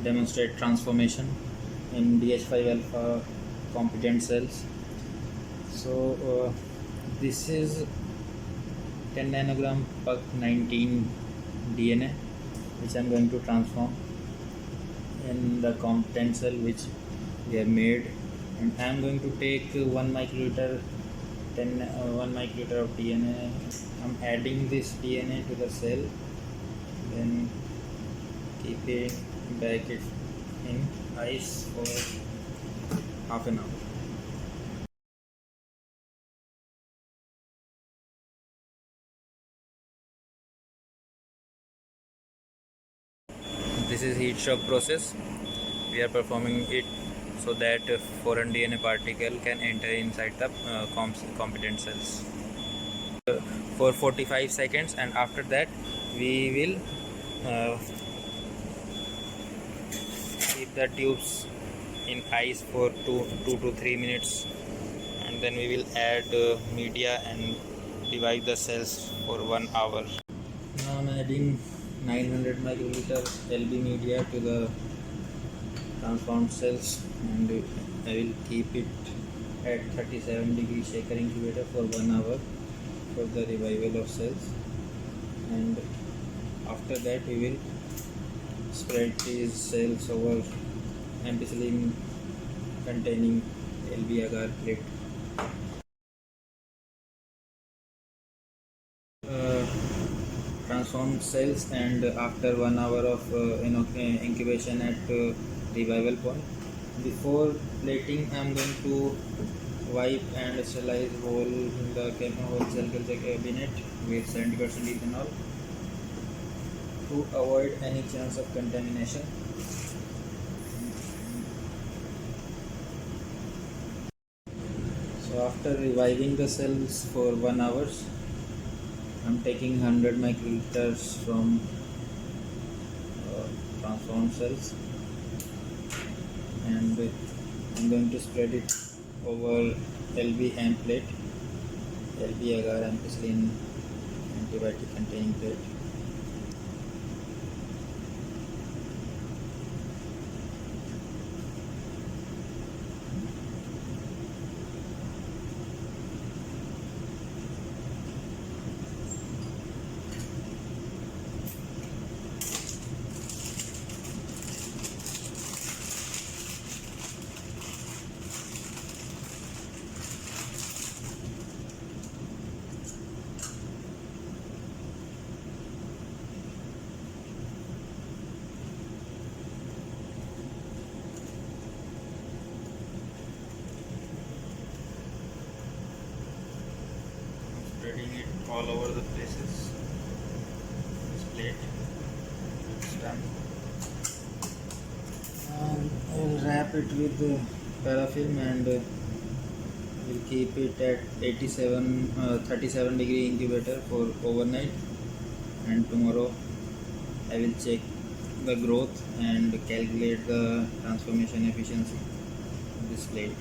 demonstrate transformation in DH5 alpha competent cells. So this is 10 nanogram PUC19 DNA which I am going to transform in the competent cell which we have made, and I am going to take 1 microliter 1 microliter of DNA. I am adding this DNA to the cell, then keep it back it in ice for half an hour. This is heat shock process. We are performing it so that foreign DNA particle can enter inside the competent cells for 45 seconds, and after that we will keep the tubes in ice for 2 to 3 minutes, and then we will add media and divide the cells for 1 hour. Now I am adding 900 microliter LB media to the transformed cells, and I will keep it at 37-degree shaker incubator for 1 hour for the revival of cells, and after that we will spread these cells over Ampicillin containing LB Agar plate. Transformed cells, and after 1 hour of incubation at revival point. Before plating, I am going to wipe and sterilize whole cell culture cabinet with 70% ethanol to avoid any chance of contamination. So after reviving the cells for 1 hour, I am taking 100 microliters from transformed cells, and I am going to spread it over LB amp plate, LB Agar Ampicillin antibiotic containing plate. Spreading it all over the places. This plate is done. I will wrap it with paraffin, and will keep it at 37-degree incubator for overnight, and tomorrow I will check the growth and calculate the transformation efficiency of this plate.